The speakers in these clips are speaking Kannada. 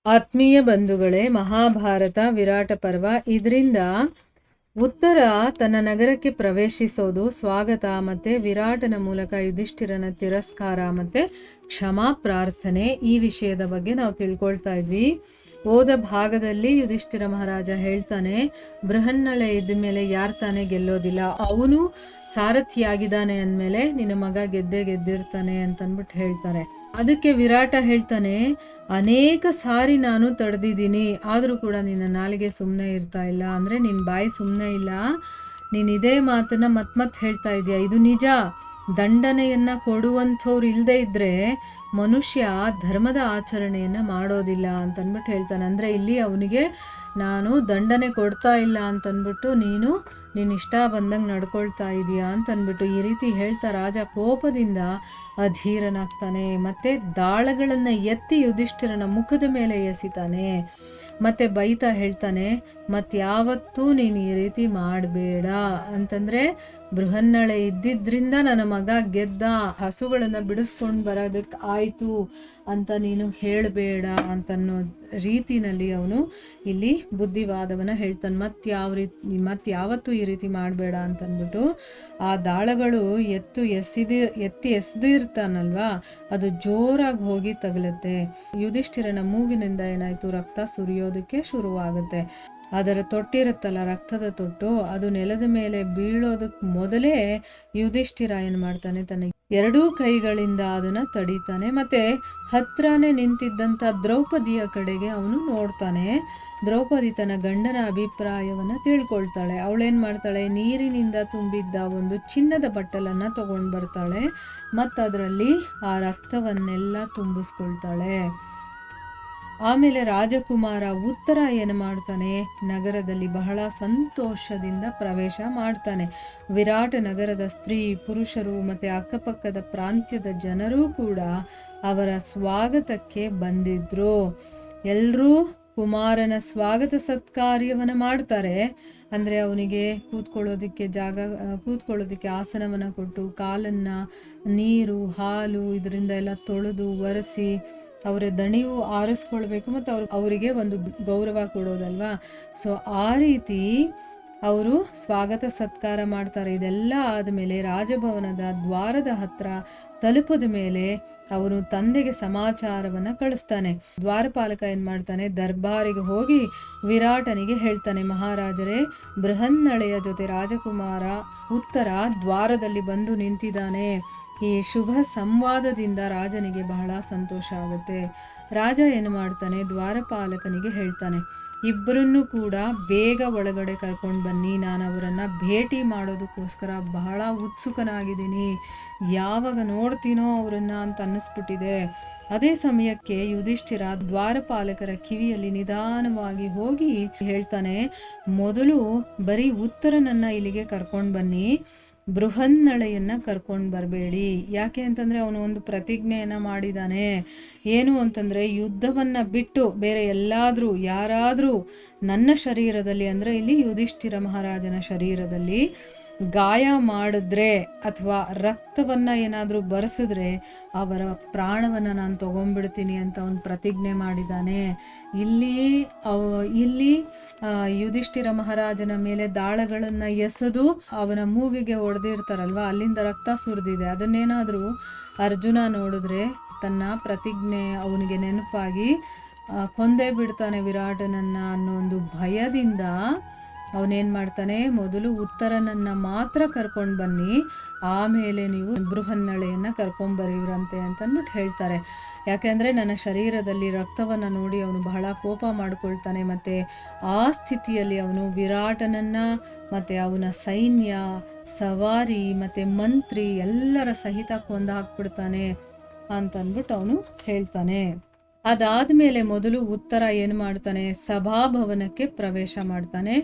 ಆತ್ಮೀಯ ಬಂಧುಗಳೇ, ಮಹಾಭಾರತ ವಿರಾಟ ಪರ್ವ. ಇದರಿಂದ ಉತ್ತರ ತನ್ನ ನಗರಕ್ಕೆ ಪ್ರವೇಶಿಸೋದು, ಸ್ವಾಗತ ಮತ್ತೆ ವಿರಾಟನ ಮೂಲಕ ಯುಧಿಷ್ಠಿರನ ತಿರಸ್ಕಾರ ಮತ್ತೆ ಕ್ಷಮಾ ಪ್ರಾರ್ಥನೆ, ಈ ವಿಷಯದ ಬಗ್ಗೆ ನಾವು ತಿಳ್ಕೊಳ್ತಾ ಇದ್ವಿ. ಹೋದ ಭಾಗದಲ್ಲಿ ಯುಧಿಷ್ಠಿರ ಮಹಾರಾಜ ಹೇಳ್ತಾನೆ, ಬೃಹನ್ನಳೆ ಇದ್ದ ಮೇಲೆ ಯಾರು ತಾನೇ ಗೆಲ್ಲೋದಿಲ್ಲ, ಅವನು ಸಾರಥಿಯಾಗಿದ್ದಾನೆ ಅಂದಮೇಲೆ ನಿನ್ನ ಮಗ ಗೆದ್ದಿರ್ತಾನೆ ಅಂತನ್ಬಿಟ್ಟು ಹೇಳ್ತಾರೆ. ಅದಕ್ಕೆ ವಿರಾಟ ಹೇಳ್ತಾನೆ, ಅನೇಕ ಸಾರಿ ನಾನು ತಡೆದಿದ್ದೀನಿ, ಆದರೂ ಕೂಡ ನಿನ್ನ ನಾಲಿಗೆ ಸುಮ್ಮನೆ ಇರ್ತಾ ಇಲ್ಲ, ಅಂದರೆ ನಿನ್ನ ಬಾಯಿ ಸುಮ್ಮನೆ ಇಲ್ಲ, ನೀನು ಇದೇ ಮಾತನ್ನ ಮತ್ ಹೇಳ್ತಾ ಇದೆಯಾ, ಇದು ನಿಜ. ದಂಡನೆಯನ್ನು ಕೊಡುವಂಥವ್ರು ಇಲ್ಲದೆ ಇದ್ದರೆ ಮನುಷ್ಯ ಧರ್ಮದ ಆಚರಣೆಯನ್ನು ಮಾಡೋದಿಲ್ಲ ಅಂತನ್ಬಿಟ್ಟು ಹೇಳ್ತಾನೆ. ಅಂದರೆ ಇಲ್ಲಿ ಅವನಿಗೆ ನಾನು ದಂಡನೆ ಕೊಡ್ತಾ ಇಲ್ಲ ಅಂತನ್ಬಿಟ್ಟು ನೀನು ಇಷ್ಟ ಬಂದಂಗೆ ನಡ್ಕೊಳ್ತಾ ಇದೀಯಾ ಅಂತನ್ಬಿಟ್ಟು ಈ ರೀತಿ ಹೇಳ್ತಾ ರಾಜ ಕೋಪದಿಂದ ಅಧೀರನಾಗ್ತಾನೆ. ಮತ್ತು ದಾಳಗಳನ್ನು ಎತ್ತಿ ಯುಧಿಷ್ಠಿರನ ಮುಖದ ಮೇಲೆ ಎಸಿತಾನೆ. ಮತ್ತು ಬೈತಾ ಹೇಳ್ತಾನೆ, ಮತ್ಯಾವತ್ತೂ ನೀನು ಈ ರೀತಿ ಮಾಡಬೇಡ ಅಂತಂದರೆ, ಬೃಹನ್ನಳೆ ಇದ್ದಿದ್ದರಿಂದ ನನ್ನ ಮಗ ಗೆದ್ದ, ಹಸುಗಳನ್ನು ಬಿಡಿಸ್ಕೊಂಡು ಬರೋದಕ್ಕೆ ಆಯಿತು ಅಂತ ನೀನು ಹೇಳಬೇಡ ಅಂತನ್ನೋ ರೀತಿನಲ್ಲಿ ಅವನು ಇಲ್ಲಿ ಬುದ್ಧಿವಾದವನ್ನು ಹೇಳ್ತಾನೆ. ಮತ್ಯಾವತ್ತೂ ಈ ರೀತಿ ಮಾಡಬೇಡ ಅಂತಂದ್ಬಿಟ್ಟು ಆ ದಾಳಗಳು ಎತ್ತಿ ಎಸ್ದಿರ್ತಾನಲ್ವಾ, ಅದು ಜೋರಾಗಿ ಹೋಗಿ ತಗಲುತ್ತೆ. ಯುಧಿಷ್ಠಿರನ ಮೂಗಿನಿಂದ ಏನಾಯಿತು, ರಕ್ತ ಸುರಿಯೋದಕ್ಕೆ ಶುರುವಾಗುತ್ತೆ. ಅದರ ತೊಟ್ಟಿರುತ್ತಲ್ಲ, ರಕ್ತದ ತೊಟ್ಟು, ಅದು ನೆಲದ ಮೇಲೆ ಬೀಳೋದಕ್ಕೆ ಮೊದಲೇ ಯುಧಿಷ್ಠಿರ ಏನು ಮಾಡ್ತಾನೆ, ತನ್ನ ಎರಡೂ ಕೈಗಳಿಂದ ಅದನ್ನು ತಡೀತಾನೆ. ಮತ್ತು ಹತ್ರನೇ ನಿಂತಿದ್ದಂಥ ದ್ರೌಪದಿಯ ಕಡೆಗೆ ಅವನು ನೋಡ್ತಾನೆ. ದ್ರೌಪದಿ ತನ್ನ ಗಂಡನ ಅಭಿಪ್ರಾಯವನ್ನು ತಿಳ್ಕೊಳ್ತಾಳೆ. ಅವಳೇನು ಮಾಡ್ತಾಳೆ, ನೀರಿನಿಂದ ತುಂಬಿದ್ದ ಒಂದು ಚಿನ್ನದ ಬಟ್ಟಲನ್ನು ತಗೊಂಡು ಬರ್ತಾಳೆ ಮತ್ತು ಅದರಲ್ಲಿ ಆ ರಕ್ತವನ್ನೆಲ್ಲ ತುಂಬಿಸ್ಕೊಳ್ತಾಳೆ. ಆಮೇಲೆ ರಾಜಕುಮಾರ ಉತ್ತರ ಏನು ಮಾಡ್ತಾನೆ, ನಗರದಲ್ಲಿ ಬಹಳ ಸಂತೋಷದಿಂದ ಪ್ರವೇಶ ಮಾಡ್ತಾನೆ. ವಿರಾಟ ನಗರದ ಸ್ತ್ರೀ ಪುರುಷರು ಮತ್ತು ಅಕ್ಕಪಕ್ಕದ ಪ್ರಾಂತ್ಯದ ಜನರೂ ಕೂಡ ಅವರ ಸ್ವಾಗತಕ್ಕೆ ಬಂದಿದ್ರು. ಎಲ್ಲರೂ ಕುಮಾರನ ಸ್ವಾಗತ ಸತ್ಕಾರ್ಯವನ್ನು ಮಾಡ್ತಾರೆ. ಅಂದರೆ ಅವನಿಗೆ ಕೂತ್ಕೊಳ್ಳೋದಕ್ಕೆ ಆಸನವನ್ನು ಕೊಟ್ಟು, ಕಾಲನ್ನು ನೀರು ಹಾಲು ಇದರಿಂದ ಎಲ್ಲ ತೊಳೆದು ಒರೆಸಿ ಅವರ ದಣಿವು ಆರಿಸ್ಕೊಳ್ಬೇಕು ಮತ್ತು ಅವರಿಗೆ ಒಂದು ಗೌರವ ಕೊಡೋದಲ್ವಾ. ಸೊ ಆ ರೀತಿ ಅವರು ಸ್ವಾಗತ ಸತ್ಕಾರ ಮಾಡ್ತಾರೆ. ಇದೆಲ್ಲ ಆದಮೇಲೆ ರಾಜಭವನದ ದ್ವಾರದ ಹತ್ರ ತಲುಪದ ಮೇಲೆ ಅವನು ತಂದೆಗೆ ಸಮಾಚಾರವನ್ನು ಕಳಿಸ್ತಾನೆ. ದ್ವಾರಪಾಲಕ ಏನು ಮಾಡ್ತಾನೆ, ದರ್ಬಾರಿಗೆ ಹೋಗಿ ವಿರಾಟನಿಗೆ ಹೇಳ್ತಾನೆ, ಮಹಾರಾಜರೇ, ಬೃಹನ್ನಳೆಯ ಜೊತೆ ರಾಜಕುಮಾರ ಉತ್ತರ ದ್ವಾರದಲ್ಲಿ ಬಂದು ನಿಂತಿದ್ದಾನೆ. ಈ ಶುಭ ಸಂವಾದದಿಂದ ರಾಜನಿಗೆ ಬಹಳ ಸಂತೋಷ ಆಗುತ್ತೆ. ರಾಜ ಏನು ಮಾಡ್ತಾನೆ, ದ್ವಾರಪಾಲಕನಿಗೆ ಹೇಳ್ತಾನೆ, ಇಬ್ಬರನ್ನೂ ಕೂಡ ಬೇಗ ಒಳಗಡೆ ಕರ್ಕೊಂಡು ಬನ್ನಿ, ನಾನು ಅವರನ್ನು ಭೇಟಿ ಮಾಡೋದಕ್ಕೋಸ್ಕರ ಬಹಳ ಉತ್ಸುಕನಾಗಿದ್ದೀನಿ, ಯಾವಾಗ ನೋಡ್ತೀನೋ ಅವರನ್ನು ಅಂತ ಅನ್ನಿಸ್ಬಿಟ್ಟಿದೆ. ಅದೇ ಸಮಯಕ್ಕೆ ಯುಧಿಷ್ಠಿರ ದ್ವಾರಪಾಲಕರ ಕಿವಿಯಲ್ಲಿ ನಿಧಾನವಾಗಿ ಹೋಗಿ ಹೇಳ್ತಾನೆ, ಮೊದಲು ಬರೀ ಉತ್ತರನನ್ನು ಇಲ್ಲಿಗೆ ಕರ್ಕೊಂಡು ಬನ್ನಿ, ಬೃಹನ್ನಳೆಯನ್ನು ಕರ್ಕೊಂಡು ಬರಬೇಡಿ. ಯಾಕೆ ಅಂತಂದರೆ ಅವನು ಒಂದು ಪ್ರತಿಜ್ಞೆಯನ್ನು ಮಾಡಿದ್ದಾನೆ. ಏನು ಅಂತಂದರೆ, ಯುದ್ಧವನ್ನು ಬಿಟ್ಟು ಬೇರೆ ಯಾರಾದರೂ ನನ್ನ ಶರೀರದಲ್ಲಿ, ಅಂದರೆ ಇಲ್ಲಿ ಯುಧಿಷ್ಠಿರ ಮಹಾರಾಜನ ಶರೀರದಲ್ಲಿ ಗಾಯ ಮಾಡಿದ್ರೆ ಅಥವಾ ರಕ್ತವನ್ನು ಏನಾದರೂ ಬರೆಸಿದ್ರೆ ಅವರ ಪ್ರಾಣವನ್ನು ನಾನು ತೊಗೊಂಡ್ಬಿಡ್ತೀನಿ ಅಂತ ಅವನು ಪ್ರತಿಜ್ಞೆ ಮಾಡಿದ್ದಾನೆ. ಇಲ್ಲಿ ಯುಧಿಷ್ಠಿರ ಮಹಾರಾಜನ ಮೇಲೆ ದಾಳಗಳನ್ನು ಎಸೆದು ಅವನ ಮೂಗಿಗೆ ಹೊಡೆದಿರ್ತಾರಲ್ವ, ಅಲ್ಲಿಂದ ರಕ್ತ ಸುರಿದಿದೆ. ಅದನ್ನೇನಾದರೂ ಅರ್ಜುನ ನೋಡಿದ್ರೆ ತನ್ನ ಪ್ರತಿಜ್ಞೆ ಅವನಿಗೆ ನೆನಪಾಗಿ ಕೊಂದೇ ಬಿಡ್ತಾನೆ ವಿರಾಟನನ್ನು ಅನ್ನೋ ಒಂದು ಭಯದಿಂದ ಅವನೇನು ಮಾಡ್ತಾನೆ, ಮೊದಲು ಉತ್ತರನನ್ನು ಮಾತ್ರ ಕರ್ಕೊಂಡು ಬನ್ನಿ, ಆಮೇಲೆ ನೀವು ಬೃಹನ್ನಳೆಯನ್ನು ಕರ್ಕೊಂಬರಿವ್ರಂತೆ ಅಂತಂದ್ಬಿಟ್ಟು ಹೇಳ್ತಾರೆ. ಯಾಕೆಂದರೆ ನನ್ನ ಶರೀರದಲ್ಲಿ ರಕ್ತವನ್ನು ನೋಡಿ ಅವನು ಬಹಳ ಕೋಪ ಮಾಡ್ಕೊಳ್ತಾನೆ. ಮತ್ತು ಆ ಸ್ಥಿತಿಯಲ್ಲಿ ಅವನು ವಿರಾಟನನ್ನು ಮತ್ತು ಅವನ ಸೈನ್ಯ, ಸವಾರಿ ಮತ್ತು ಮಂತ್ರಿ ಎಲ್ಲರ ಸಹಿತ ಕೊಂದು ಹಾಕ್ಬಿಡ್ತಾನೆ ಅಂತಂದ್ಬಿಟ್ಟು ಅವನು ಹೇಳ್ತಾನೆ. ಅದಾದಮೇಲೆ ಮೊದಲು ಉತ್ತರ ಏನು ಮಾಡ್ತಾನೆ, ಸಭಾಭವನಕ್ಕೆ ಪ್ರವೇಶ ಮಾಡ್ತಾನೆ.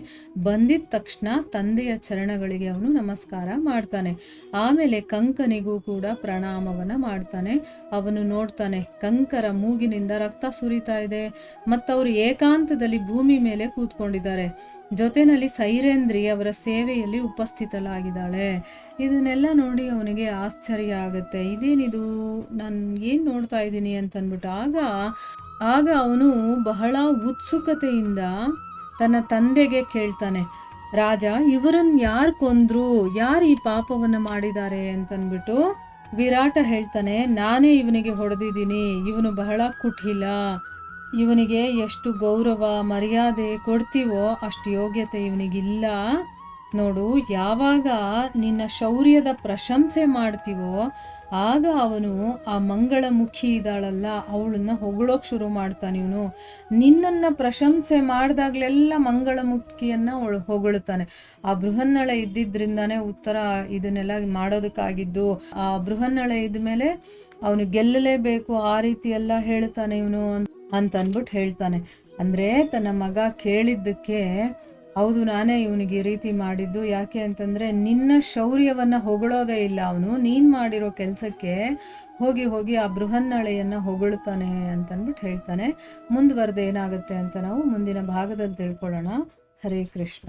ಬಂದಿದ್ದ ತಕ್ಷಣ ತಂದೆಯ ಚರಣಗಳಿಗೆ ಅವನು ನಮಸ್ಕಾರ ಮಾಡ್ತಾನೆ. ಆಮೇಲೆ ಕಂಕನಿಗೂ ಕೂಡ ಪ್ರಣಾಮವನ್ನು ಮಾಡ್ತಾನೆ. ಅವನು ನೋಡ್ತಾನೆ, ಕಂಕರ ಮೂಗಿನಿಂದ ರಕ್ತ ಸುರಿತಾ ಇದೆ ಮತ್ತು ಅವರು ಏಕಾಂತದಲ್ಲಿ ಭೂಮಿ ಮೇಲೆ ಕೂತ್ಕೊಂಡಿದ್ದಾರೆ. ಜೊತೆಯಲ್ಲಿ ಸೈರೇಂದ್ರಿ ಅವರ ಸೇವೆಯಲ್ಲಿ ಉಪಸ್ಥಿತಲಾಗಿದ್ದಾಳೆ. ಇದನ್ನೆಲ್ಲ ನೋಡಿ ಅವನಿಗೆ ಆಶ್ಚರ್ಯ ಆಗುತ್ತೆ. ಇದೇನಿದು, ನಾನು ಏನು ನೋಡ್ತಾ ಇದ್ದೀನಿ ಅಂತಂದ್ಬಿಟ್ಟು ಆಗ ಆಗ ಅವನು ಬಹಳ ಉತ್ಸುಕತೆಯಿಂದ ತನ್ನ ತಂದೆಗೆ ಕೇಳ್ತಾನೆ, ರಾಜ, ಇವರನ್ನು ಯಾರು ಕೊಂದ್ರು, ಯಾರು ಈ ಪಾಪವನ್ನು ಮಾಡಿದ್ದಾರೆ ಅಂತನ್ಬಿಟ್ಟು. ವಿರಾಟ ಹೇಳ್ತಾನೆ, ನಾನೇ ಇವನಿಗೆ ಹೊಡೆದಿದ್ದೀನಿ, ಇವನು ಬಹಳ ಕುಟಿಲ, ಇವನಿಗೆ ಎಷ್ಟು ಗೌರವ ಮರ್ಯಾದೆ ಕೊಡ್ತೀವೋ ಅಷ್ಟು ಯೋಗ್ಯತೆ ಇವನಿಗಿಲ್ಲ. ನೋಡು, ಯಾವಾಗ ನಿನ್ನ ಶೌರ್ಯದ ಪ್ರಶಂಸೆ ಮಾಡ್ತೀವೋ ಆಗ ಅವನು ಆ ಮಂಗಳಮುಖಿ ಇದ್ದಾಳಲ್ಲ ಅವಳನ್ನ ಹೊಗಳೋಕೆ ಶುರು ಮಾಡ್ತಾನೆ. ಇವನು ನಿನ್ನನ್ನು ಪ್ರಶಂಸೆ ಮಾಡಿದಾಗಲೆಲ್ಲ ಮಂಗಳಮುಖಿಯನ್ನು ಹೊಗಳ್ತಾನೆ. ಆ ಬೃಹನ್ನಳೆ ಇದ್ದಿದ್ರಿಂದಾನೇ ಉತ್ತರ ಇದನ್ನೆಲ್ಲ ಮಾಡೋದಕ್ಕಾಗಿದ್ದು. ಆ ಬೃಹನ್ನಳೆ ಇದ್ಮೇಲೆ ಅವನು ಗೆಲ್ಲಲೇಬೇಕು, ಆ ರೀತಿ ಎಲ್ಲ ಹೇಳ್ತಾನೆ ಇವನು ಅಂತ ಅಂದ್ಬಿಟ್ಟು ಹೇಳ್ತಾನೆ. ಅಂದರೆ ತನ್ನ ಮಗ ಕೇಳಿದ್ದಕ್ಕೆ, ಹೌದು ನಾನೇ ಇವನಿಗೆ ಈ ರೀತಿ ಮಾಡಿದ್ದು, ಯಾಕೆ ಅಂತಂದರೆ ನಿನ್ನ ಶೌರ್ಯವನ್ನು ಹೊಗಳೋದೇ ಇಲ್ಲ ಅವನು, ನೀನು ಮಾಡಿರೋ ಕೆಲಸಕ್ಕೆ ಹೋಗಿ ಹೋಗಿ ಆ ಬೃಹನ್ನಳೆಯನ್ನು ಹೊಗಳ್ತಾನೆ ಅಂತಂದ್ಬಿಟ್ಟು ಹೇಳ್ತಾನೆ. ಮುಂದುವರೆದು ಏನಾಗುತ್ತೆ ಅಂತ ನಾವು ಮುಂದಿನ ಭಾಗದಲ್ಲಿ ತಿಳ್ಕೊಳ್ಳೋಣ. ಹರೇ ಕೃಷ್ಣ.